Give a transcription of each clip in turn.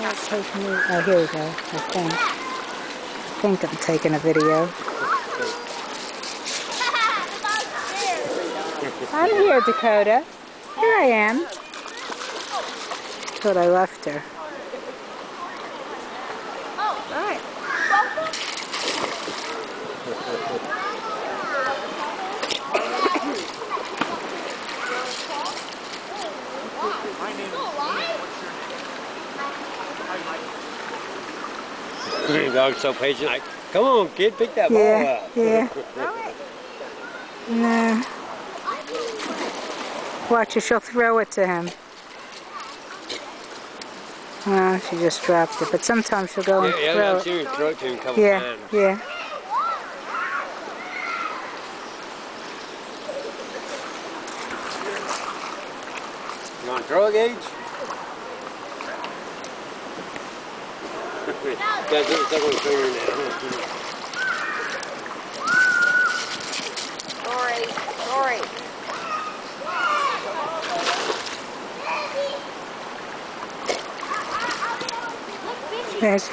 Take me. Oh, here we go. I think I'm taking a video. I'm here, Dakota. Here I am. Thought I left her. Oh, all right. The dog's so patient. Like, come on, kid, pick that ball up. Yeah. No. Watch her, she'll throw it to him. Oh, she just dropped it. But sometimes she'll go and throw it. Yeah, throw it to him a couple times. Yeah. You want to throw a Gage? Guys, it's stuck on his finger now. Sorry. There's.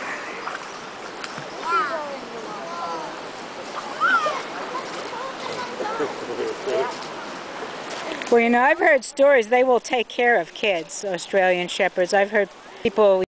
Well, you know, I've heard stories they will take care of kids, Australian Shepherds. I've heard people